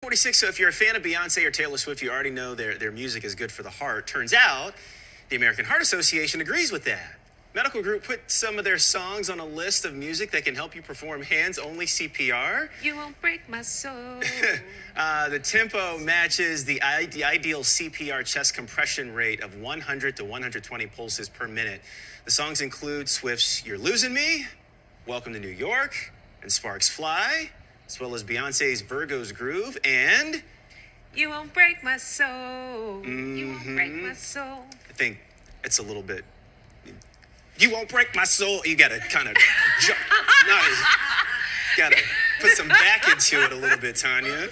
46, so if you're a fan of Beyonce or Taylor Swift, you already know their music is good for the heart. Turns out, the American Heart Association agrees with that. Medical group put some of their songs on a list of music that can help you perform hands-only CPR. You won't break my soul. The tempo matches the ideal CPR chest compression rate of 100 to 120 pulses per minute. The songs include Swift's You're Losing Me, Welcome to New York, and Sparks Fly, as well as Beyonce's Virgo's Groove, and... You won't break my soul. You won't break my soul. I think it's a little bit... You won't break my soul. You gotta kind of jump. Gotta put some back into it a little bit, Tanya.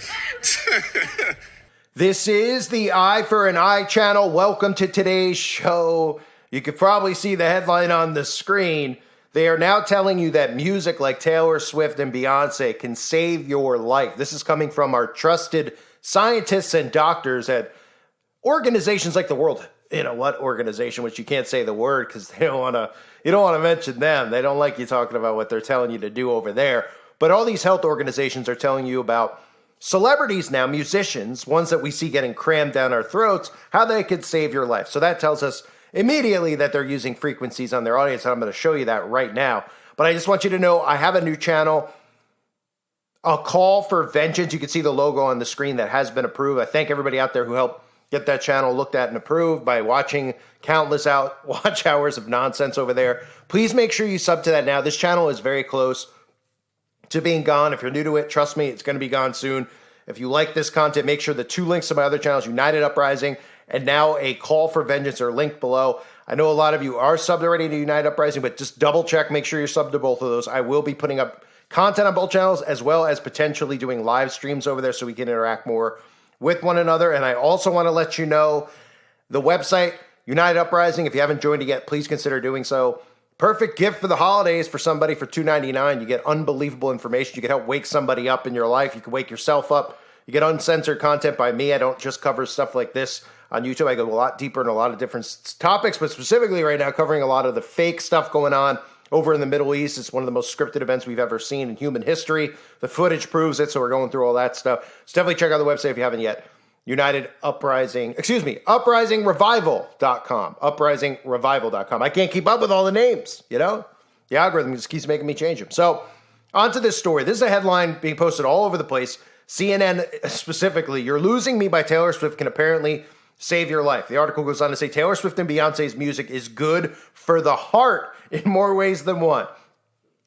This is the Eye for an Eye channel. Welcome to today's show. You could probably see the headline on the screen. They are now telling you that music like Taylor Swift and Beyonce can save your life. This is coming from our trusted scientists and doctors at organizations like the World. You know what organization, which you can't say the word because you don't want to mention them. They don't like you talking about what they're telling you to do over there. But all these health organizations are telling you about celebrities now, musicians, ones that we see getting crammed down our throats, how they could save your life. So that tells us immediately that they're using frequencies on their audience, and I'm going to show you that right now. But I just want you to know I have a new channel, A Call for Vengeance. You can see the logo on the screen that has been approved. I thank everybody out there who helped get that channel looked at and approved by watching countless watch hours of nonsense over there. Please make sure you sub to that now. This channel is very close to being gone. If you're new to it, trust me, it's going to be gone soon. If you like this content, make sure the two links to my other channels, United Uprising and now A Call for Vengeance, are linked below. I know a lot of you are subbed already to United Uprising, but just double check, make sure you're subbed to both of those. I will be putting up content on both channels as well as potentially doing live streams over there so we can interact more with one another. And I also want to let you know the website, United Uprising, if you haven't joined it yet, please consider doing so. Perfect gift for the holidays for somebody for $2.99. You get unbelievable information. You can help wake somebody up in your life. You can wake yourself up. You get uncensored content by me. I don't just cover stuff like this on YouTube. I go a lot deeper in a lot of different topics, but specifically right now covering a lot of the fake stuff going on over in the Middle East. It's one of the most scripted events we've ever seen in human history. The footage proves it, so we're going through all that stuff. So definitely check out the website if you haven't yet. UprisingRevival.com. UprisingRevival.com. I can't keep up with all the names, you know? The algorithm just keeps making me change them. So, on to this story. This is a headline being posted all over the place. CNN specifically, You're Losing Me by Taylor Swift can apparently save your life. The article goes on to say Taylor Swift and Beyonce's music is good for the heart in more ways than one.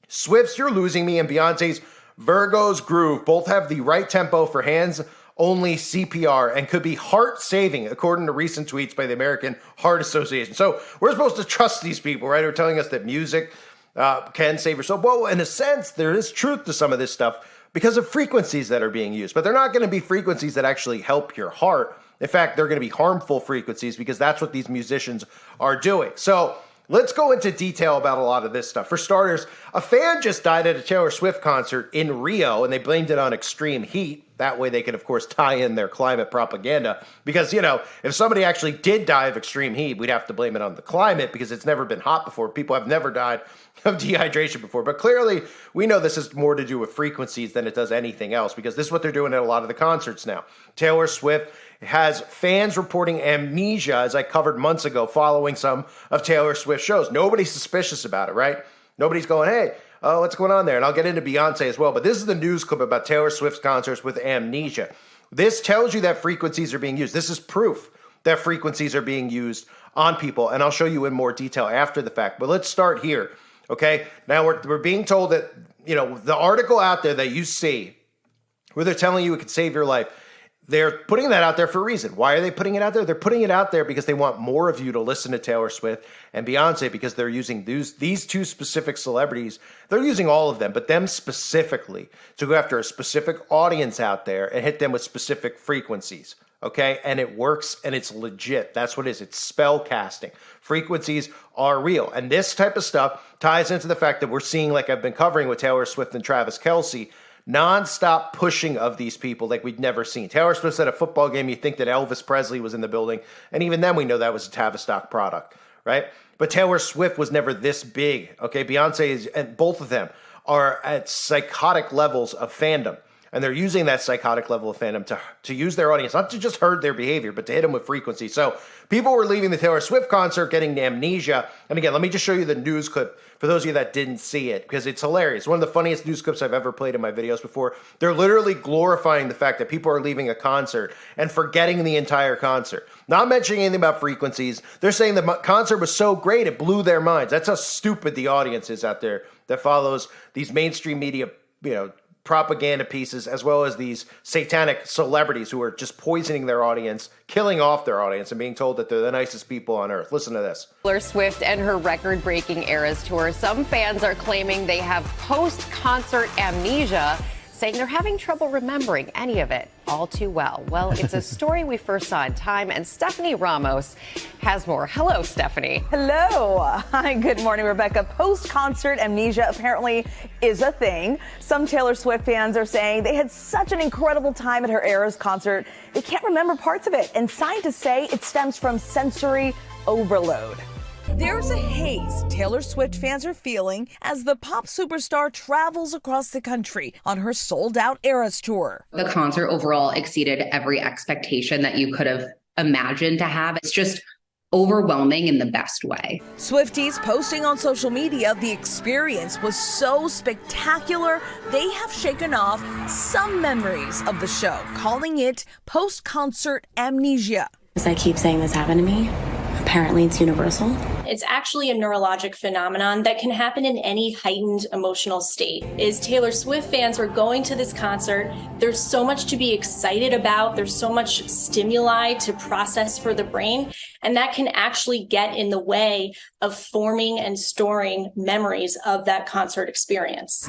Swift's You're Losing Me and Beyonce's Virgo's Groove both have the right tempo for hands-only CPR and could be heart-saving, according to recent tweets by the American Heart Association. So we're supposed to trust these people, right, who are telling us that music can save your soul. Well, in a sense, there is truth to some of this stuff because of frequencies that are being used. But they're not going to be frequencies that actually help your heart. In fact, they're going to be harmful frequencies because that's what these musicians are doing. So let's go into detail about a lot of this stuff. For starters, a fan just died at a Taylor Swift concert in Rio, and they blamed it on extreme heat. That way they can, of course, tie in their climate propaganda. Because, you know, if somebody actually did die of extreme heat, we'd have to blame it on the climate because it's never been hot before. People have never died of dehydration before. But clearly, we know this is more to do with frequencies than it does anything else because this is what they're doing at a lot of the concerts now. Taylor Swift has fans reporting amnesia, as I covered months ago, following some of Taylor Swift's shows. Nobody's suspicious about it, right? Nobody's going, hey, what's going on there? And I'll get into Beyonce as well. But this is the news clip about Taylor Swift's concerts with amnesia. This tells you that frequencies are being used. This is proof that frequencies are being used on people. And I'll show you in more detail after the fact. But let's start here, okay? Now, we're being told that, you know, the article out there that you see where they're telling you it could save your life, they're putting that out there for a reason. Why are they putting it out there? They're putting it out there because they want more of you to listen to Taylor Swift and Beyonce because they're using these two specific celebrities. They're using all of them, but them specifically to go after a specific audience out there and hit them with specific frequencies, okay? And it works and it's legit. That's what it is. It's spell casting. Frequencies are real. And this type of stuff ties into the fact that we're seeing, like I've been covering with Taylor Swift and Travis Kelce, non-stop pushing of these people like we'd never seen. Taylor Swift's at a football game, you think that Elvis Presley was in the building, and even then we know that was a Tavistock product, right? But Taylor Swift was never this big, okay? Beyonce is, and both of them are at psychotic levels of fandom. And they're using that psychotic level of fandom to use their audience, not to just hurt their behavior, but to hit them with frequency. So people were leaving the Taylor Swift concert getting amnesia. And again, let me just show you the news clip for those of you that didn't see it, because it's hilarious. One of the funniest news clips I've ever played in my videos before. They're literally glorifying the fact that people are leaving a concert and forgetting the entire concert. Not mentioning anything about frequencies. They're saying the concert was so great, it blew their minds. That's how stupid the audience is out there that follows these mainstream media, propaganda pieces, as well as these satanic celebrities who are just poisoning their audience, killing off their audience, and being told that they're the nicest people on earth. Listen to this. Taylor Swift and her record-breaking Eras Tour. Some fans are claiming they have post-concert amnesia, saying they're having trouble remembering any of it all too well. Well, it's a story we first saw in Time, and Stephanie Ramos has more. Hello, Stephanie. Hello. Hi, good morning, Rebecca. Post-concert amnesia apparently is a thing. Some Taylor Swift fans are saying they had such an incredible time at her Eras concert, they can't remember parts of it. And scientists say it stems from sensory overload. There's a haze Taylor Swift fans are feeling as the pop superstar travels across the country on her sold-out Eras tour. The concert overall exceeded every expectation that you could have imagined to have. It's just overwhelming in the best way. Swifties posting on social media the experience was so spectacular, they have shaken off some memories of the show, calling it post-concert amnesia. I keep saying this happened to me. Apparently it's universal. It's actually a neurologic phenomenon that can happen in any heightened emotional state. As Taylor Swift fans are going to this concert, there's so much to be excited about. There's so much stimuli to process for the brain, and that can actually get in the way of forming and storing memories of that concert experience.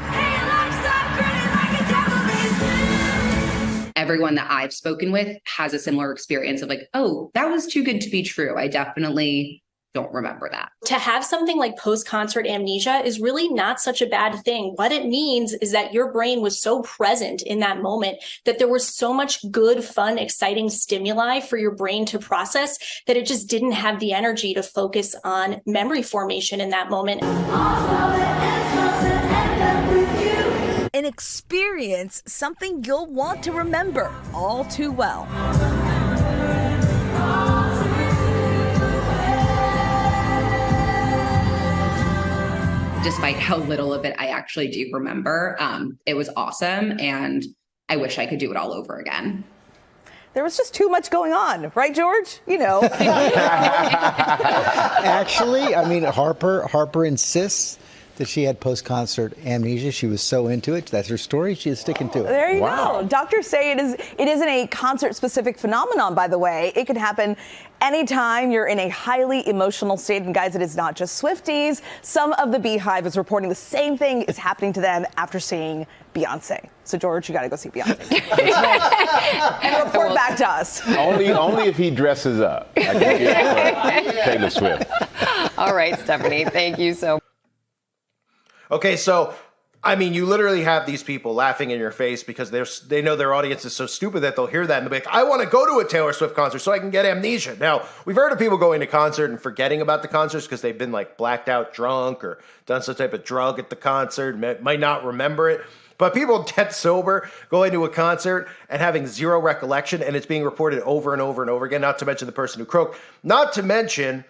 Everyone that I've spoken with has a similar experience of like, oh, that was too good to be true. I definitely don't remember that. To have something like post-concert amnesia is really not such a bad thing. What it means is that your brain was so present in that moment that there was so much good, fun, exciting stimuli for your brain to process that it just didn't have the energy to focus on memory formation in that moment. An experience, something you'll want to remember all too well. Despite how little of it I actually do remember, it was awesome, and I wish I could do it all over again. There was just too much going on, right, George? Actually, I mean, Harper insists that she had post-concert amnesia. She was so into it. That's her story. She is sticking to it. There you go. Doctors say it isn't a concert-specific phenomenon, by the way. It can happen anytime you're in a highly emotional state. And guys, it is not just Swifties. Some of the Beehive is reporting the same thing is happening to them after seeing Beyonce. So, George, you got to go see Beyonce. And report back to us. Only if he dresses up. I can get Taylor Swift. All right, Stephanie, thank you so much. Okay, so, I mean, you literally have these people laughing in your face because they know their audience is so stupid that they'll hear that and they'll be like, I want to go to a Taylor Swift concert so I can get amnesia. Now, we've heard of people going to concert and forgetting about the concerts because they've been, like, blacked out drunk or done some type of drug at the concert, might not remember it. But people dead sober going to a concert and having zero recollection, and it's being reported over and over and over again, not to mention the person who croaked, not to mention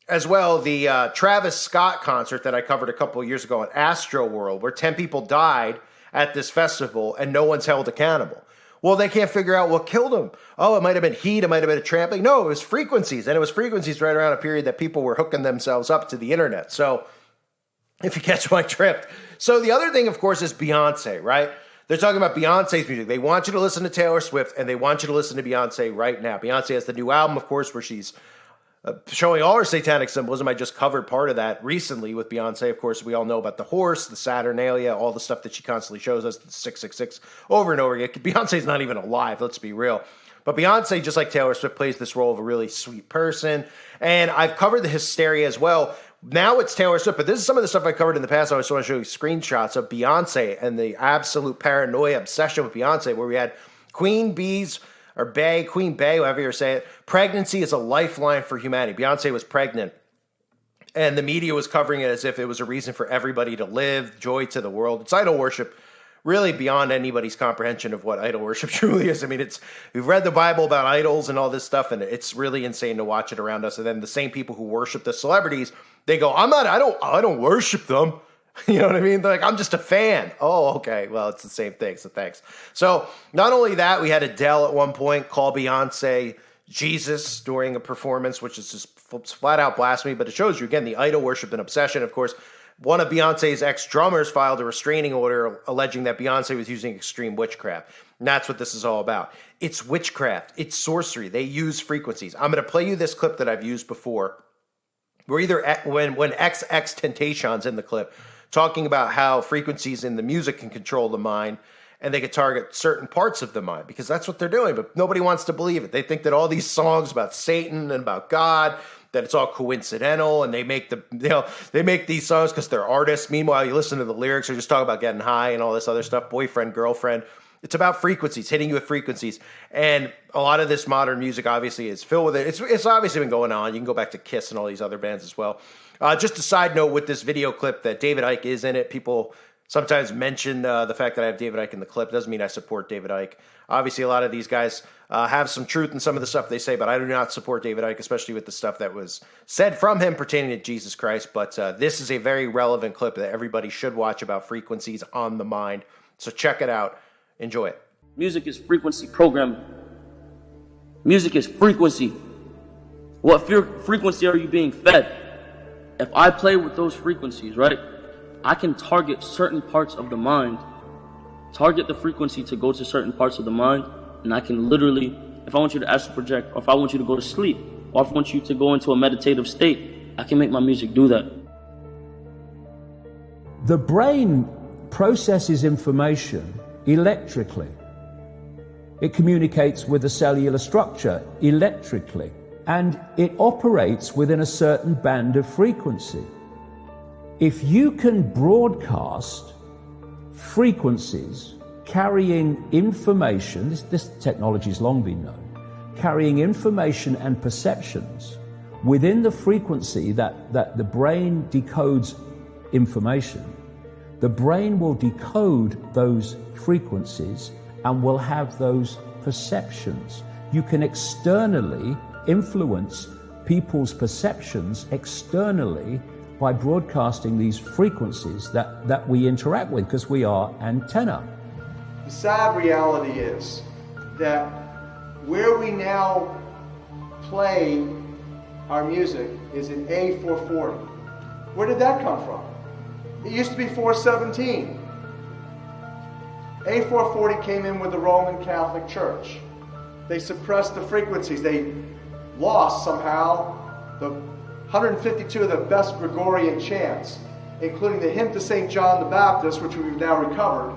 as well, the Travis Scott concert that I covered a couple of years ago at Astro World, where 10 people died at this festival and no one's held accountable. Well, they can't figure out what killed them. Oh, it might have been heat. It might have been a trampling. No, it was frequencies. And it was frequencies right around a period that people were hooking themselves up to the internet. So if you catch my drift. So the other thing, of course, is Beyonce, right? They're talking about Beyonce's music. They want you to listen to Taylor Swift and they want you to listen to Beyonce right now. Beyonce has the new album, of course, where she's showing all her satanic symbolism. I just covered part of that recently with Beyonce. Of course, we all know about the horse, the Saturnalia, all the stuff that she constantly shows us, the 666, over and over again. Beyonce's not even alive, let's be real. But Beyonce, just like Taylor Swift, plays this role of a really sweet person. And I've covered the hysteria as well. Now it's Taylor Swift, but this is some of the stuff I covered in the past. I just want to show you screenshots of Beyonce and the absolute paranoia obsession with Beyonce, where we had Queen Bee's, or Bay, Queen Bay, however you say it. Pregnancy is a lifeline for humanity. Beyonce was pregnant, and the media was covering it as if it was a reason for everybody to live, joy to the world. It's idol worship really beyond anybody's comprehension of what idol worship truly is. I mean, we've read the Bible about idols and all this stuff, and it's really insane to watch it around us. And then the same people who worship the celebrities, they go, I don't worship them. You know what I mean? They're like, I'm just a fan. Oh, okay. Well, it's the same thing. So thanks. So not only that, we had Adele at one point call Beyonce Jesus during a performance, which is just flat out blasphemy, but it shows you again the idol worship and obsession. Of course, one of Beyonce's ex-drummers filed a restraining order alleging that Beyonce was using extreme witchcraft. And that's what this is all about. It's witchcraft. It's sorcery. They use frequencies. I'm going to play you this clip that I've used before. Where either when XXXTentacion's in the clip talking about how frequencies in the music can control the mind, and they could target certain parts of the mind, because that's what they're doing, but nobody wants to believe it. They think that all these songs about Satan and about God, that it's all coincidental, and they make these songs because they're artists. Meanwhile, you listen to the lyrics, they're just talking about getting high and all this other stuff, boyfriend, girlfriend. It's about frequencies, hitting you with frequencies. And a lot of this modern music obviously is filled with it. It's obviously been going on. You can go back to Kiss and all these other bands as well. Just a side note with this video clip that David Icke is in it. People sometimes mention the fact that I have David Icke in the clip. Doesn't mean I support David Icke. Obviously, a lot of these guys have some truth in some of the stuff they say, but I do not support David Icke, especially with the stuff that was said from him pertaining to Jesus Christ. But this is a very relevant clip that everybody should watch about frequencies on the mind. So check it out. Enjoy it. Music is frequency programming. Music is frequency. What frequency are you being fed? If I play with those frequencies, right, I can target certain parts of the mind, target the frequency to go to certain parts of the mind, and I can literally, if I want you to astral project, or if I want you to go to sleep, or if I want you to go into a meditative state, I can make my music do that. The brain processes information electrically. It communicates with the cellular structure electrically, and it operates within a certain band of frequency. If you can broadcast frequencies carrying information, this technology has long been known, carrying information and perceptions within the frequency that the brain decodes information, the brain will decode those frequencies and will have those perceptions. You can externally influence people's perceptions externally by broadcasting these frequencies that we interact with, because we are antenna. The sad reality is that where we now play our music is in A440. Where did that come from? It used to be 417. A440 came in with the Roman Catholic Church. They suppressed the frequencies. They lost somehow the 152 of the best Gregorian chants, including the hymn to St. John the Baptist, which we've now recovered.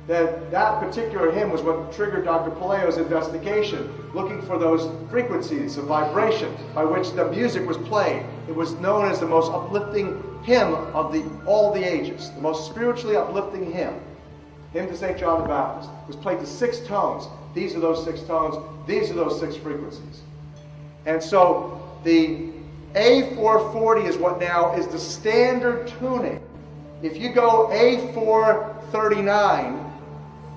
That particular hymn was what triggered Dr. Palaio's investigation, looking for those frequencies of vibration by which the music was played. It was known as the most uplifting hymn of all the ages, the most spiritually uplifting hymn. Hymn to St. John the Baptist. It was played to 6 tones. These are those 6 tones. These are those 6 frequencies. And so the A440 is what now is the standard tuning. If you go A439,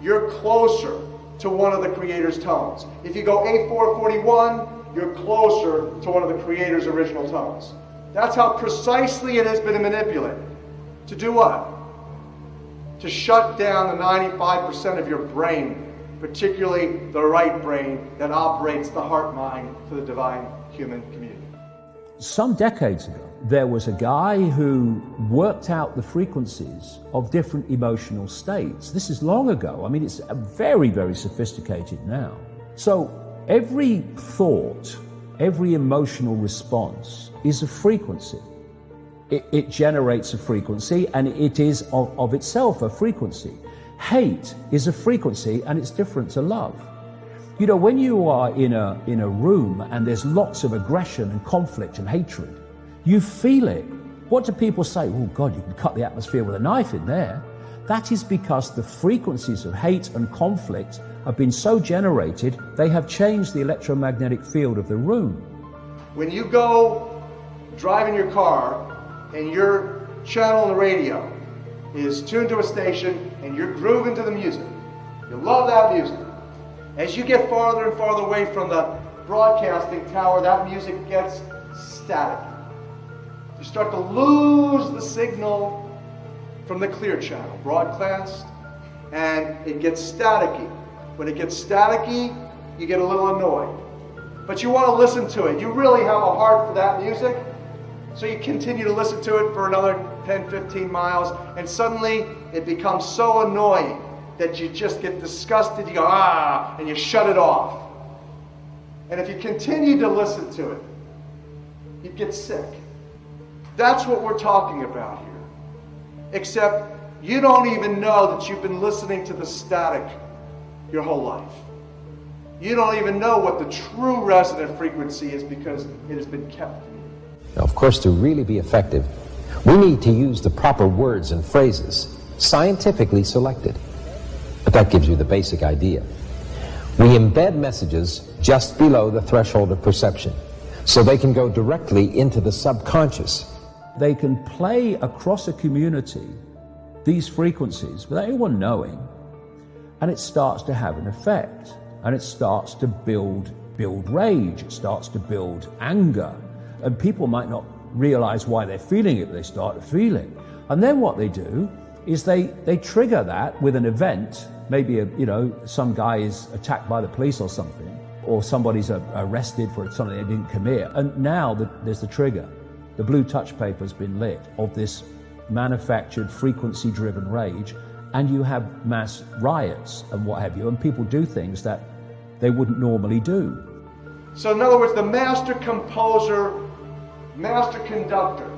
you're closer to one of the Creator's tones. If you go A441, you're closer to one of the Creator's original tones. That's how precisely it has been manipulated. To do what? To shut down the 95% of your brain, particularly the right brain that operates the heart-mind for the divine human community. Some decades ago, there was a guy who worked out the frequencies of different emotional states. This is long ago. I mean, it's very, very sophisticated now. So every thought, every emotional response is a frequency. It generates a frequency, and it is of itself a frequency. Hate is a frequency, and it's different to love. You know, when you are in a room and there's lots of aggression and conflict and hatred, you feel it. What do people say? Oh God, you can cut the atmosphere with a knife in there. That is because the frequencies of hate and conflict have been so generated, they have changed the electromagnetic field of the room. When you go drive in your car and you're channeling the radio is tuned to a station and you're grooving to the music. You love that music. As you get farther and farther away from the broadcasting tower, that music gets static. You start to lose the signal from the clear channel, broadcast, and it gets staticky. When it gets staticky, you get a little annoyed. But you want to listen to it. You really have a heart for that music, so you continue to listen to it for another 10, 15 miles, and suddenly it becomes so annoying that you just get disgusted. You go, ah, and you shut it off. And if you continue to listen to it, you get sick. That's what we're talking about here. Except you don't even know that you've been listening to the static your whole life. You don't even know what the true resonant frequency is because it has been kept from you. Now, of course, to really be effective, we need to use the proper words and phrases, scientifically selected. But that gives you the basic idea. We embed messages just below the threshold of perception, so they can go directly into the subconscious. They can play across a community these frequencies without anyone knowing, and it starts to have an effect, and it starts to build rage, it starts to build anger, and people might not realize why they're feeling it, but they start to feel it. And then what they do is they trigger that with an event. Maybe some guy is attacked by the police or something, or somebody's arrested for something they didn't commit, and now there's the trigger. The blue touch paper's been lit of this manufactured frequency-driven rage, and you have mass riots and what have you, and people do things that they wouldn't normally do. So in other words, the master composer, master conductor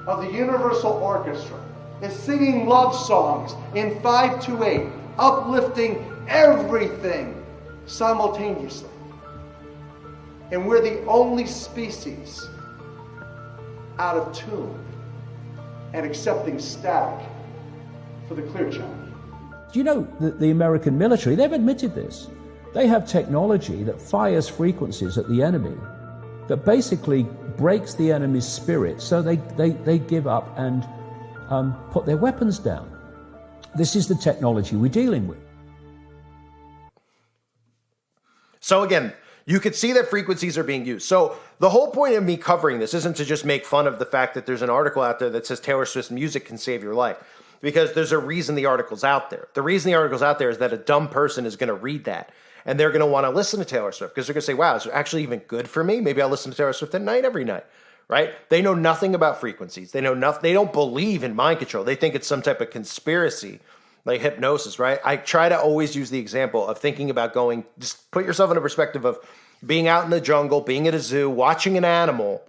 of the Universal Orchestra is singing love songs in 5/8, uplifting everything simultaneously. And we're the only species out of tune and accepting static for the clear channel. Do you know that the American military, they've admitted this. They have technology that fires frequencies at the enemy that basically breaks the enemy's spirit, so they give up and put their weapons down. This is the technology we're dealing with. So again, you could see that frequencies are being used. So the whole point of me covering this isn't to just make fun of the fact that there's an article out there that says Taylor Swift's music can save your life, because there's a reason the article's out there. The reason the article's out there is that a dumb person is going to read that, and they're going to want to listen to Taylor Swift because they're going to say, wow, is it actually even good for me? Maybe I'll listen to Taylor Swift at night every night, right? They know nothing about frequencies. They know nothing. They don't believe in mind control. They think it's some type of conspiracy, like hypnosis, right? I try to always use the example of thinking about going, just put yourself in a perspective of being out in the jungle, being at a zoo, watching an animal,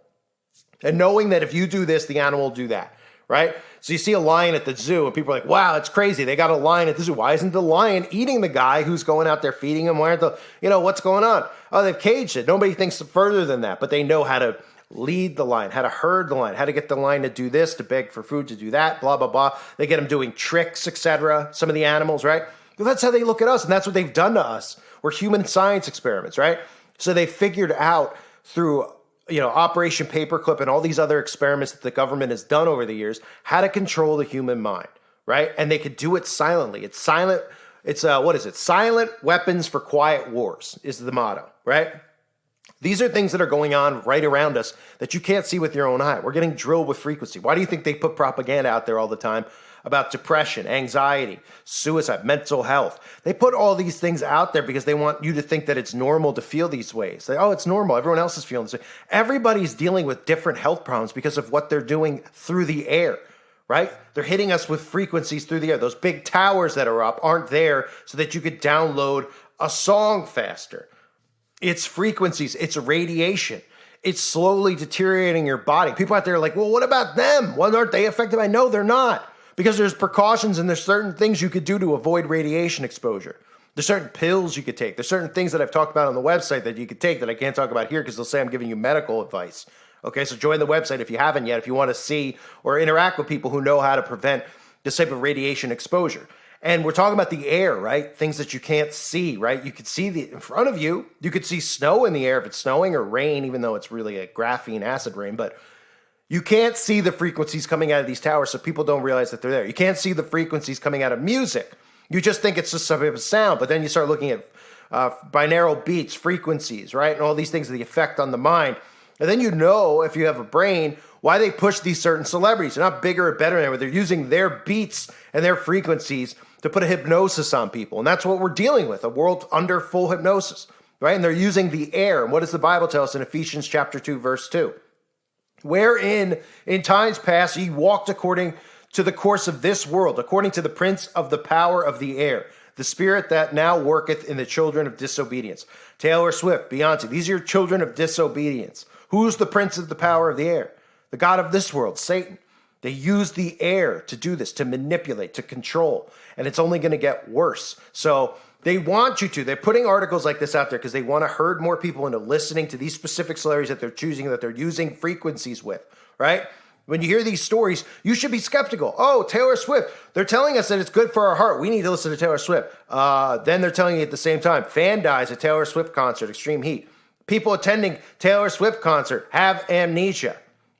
and knowing that if you do this, the animal will do that, right? So you see a lion at the zoo, and people are like, wow, it's crazy. They got a lion at the zoo. Why isn't the lion eating the guy who's going out there feeding him? Why aren't what's going on? Oh, they've caged it. Nobody thinks further than that, but they know how to lead the lion, how to herd the lion, how to get the lion to do this, to beg for food, to do that, blah, blah, blah. They get them doing tricks, etc. Some of the animals, right? Well, that's how they look at us, and that's what they've done to us. We're human science experiments, right? So they figured out through Operation Paperclip and all these other experiments that the government has done over the years, how to control the human mind, right? And they could do it silently. It's silent. It's Silent weapons for quiet wars is the motto, right? These are things that are going on right around us that you can't see with your own eye. We're getting drilled with frequency. Why do you think they put propaganda out there all the time about depression, anxiety, suicide, mental health? They put all these things out there because they want you to think that it's normal to feel these ways. It's normal. Everyone else is feeling this way. Everybody's dealing with different health problems because of what they're doing through the air, right? They're hitting us with frequencies through the air. Those big towers that are up aren't there so that you could download a song faster. It's frequencies. It's radiation. It's slowly deteriorating your body. People out there are like, well, what about them? Well, aren't they affected? I know they're not. Because there's precautions and there's certain things you could do to avoid radiation exposure. There's certain pills you could take. There's certain things that I've talked about on the website that you could take that I can't talk about here because they'll say I'm giving you medical advice. Okay, so join the website if you haven't yet, if you want to see or interact with people who know how to prevent this type of radiation exposure. And we're talking about the air, right? Things that you can't see, right? You could see in front of you. You could see snow in the air if it's snowing, or rain, even though it's really a graphene acid rain. But You can't see the frequencies coming out of these towers, so people don't realize that they're there. You can't see the frequencies coming out of music. You just think it's just some type of sound, but then you start looking at binaural beats, frequencies, right? And all these things, the effect on the mind. And then you know, if you have a brain, why they push these certain celebrities. They're not bigger or better than them. They're using their beats and their frequencies to put a hypnosis on people. And that's what we're dealing with, a world under full hypnosis, right? And they're using the air. And what does the Bible tell us in Ephesians chapter 2, verse 2? Wherein in times past ye walked according to the course of this world, according to the prince of the power of the air, the spirit that now worketh in the children of disobedience. Taylor Swift, Beyonce, these are your children of disobedience. Who's the prince of the power of the air? The god of this world, Satan. They use the air to do this, to manipulate, to control, and it's only going to get worse. So they want you to. They're putting articles like this out there because they want to herd more people into listening to these specific celebrities that they're choosing, that they're using frequencies with, right? When you hear these stories, you should be skeptical. Oh, Taylor Swift. They're telling us that it's good for our heart. We need to listen to Taylor Swift. Then they're telling you at the same time, fan dies at Taylor Swift concert, extreme heat. People attending Taylor Swift concert have amnesia,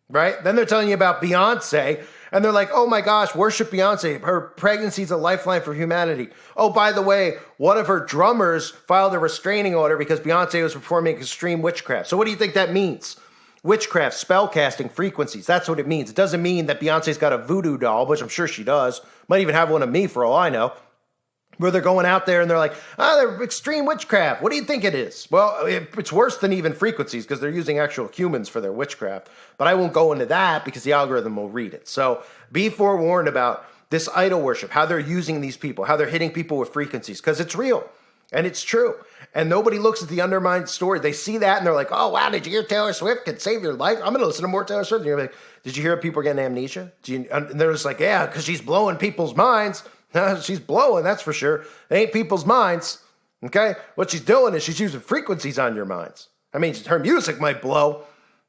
right? Then they're telling you about Beyonce, and they're like, oh my gosh, worship Beyonce. Her pregnancy is a lifeline for humanity. Oh, by the way, one of her drummers filed a restraining order because Beyonce was performing extreme witchcraft. So what do you think that means? Witchcraft, spellcasting, frequencies. That's what it means. It doesn't mean that Beyonce's got a voodoo doll, which I'm sure she does. Might even have one of me for all I know. Where they're going out there and they're like, they're extreme witchcraft. What do you think it is? Well, it's worse than even frequencies because they're using actual humans for their witchcraft. But I won't go into that because the algorithm will read it. So be forewarned about this idol worship, how they're using these people, how they're hitting people with frequencies, because it's real and it's true. And nobody looks at the undermined story. They see that and they're like, oh, wow, did you hear Taylor Swift could save your life? I'm going to listen to more Taylor Swift. And you're like, did you hear people are getting amnesia? And they're just like, yeah, because she's blowing people's minds. She's blowing, that's for sure. It ain't people's minds, okay? What she's doing is she's using frequencies on your minds. I mean, her music might blow,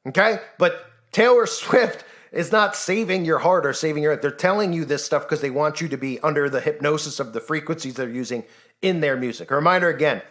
okay? But Taylor Swift is not saving your heart or saving your... They're telling you this stuff because they want you to be under the hypnosis of the frequencies they're using in their music. A reminder again,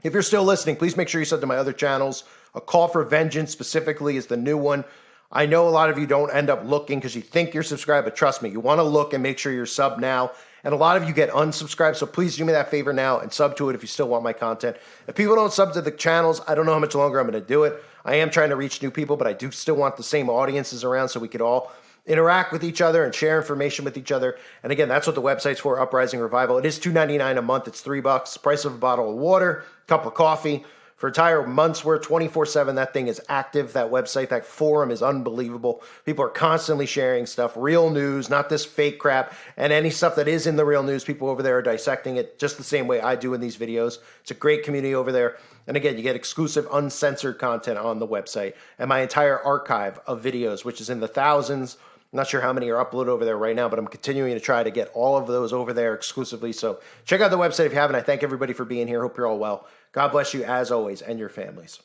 if you're still listening, please make sure you sub to my other channels. A Call for Vengeance specifically is the new one. I know a lot of you don't end up looking because you think you're subscribed, but trust me, you want to look and make sure you're subbed now. And a lot of you get unsubscribed, so please do me that favor now and sub to it if you still want my content. If people don't sub to the channels, I don't know how much longer I'm going to do it. I am trying to reach new people, but I do still want the same audiences around so we could all interact with each other and share information with each other. And again, that's what the website's for, Uprising Revival. It is $2.99 a month. It's $3, price of a bottle of water, cup of coffee. For entire months, we're 24/7. That thing is active. That website, that forum is unbelievable. People are constantly sharing stuff, real news, not this fake crap. And any stuff that is in the real news, people over there are dissecting it just the same way I do in these videos. It's a great community over there. And again, you get exclusive, uncensored content on the website and my entire archive of videos, which is in the thousands. I'm not sure how many are uploaded over there right now, but I'm continuing to try to get all of those over there exclusively. So check out the website if you haven't. I thank everybody for being here. Hope you're all well. God bless you as always and your families.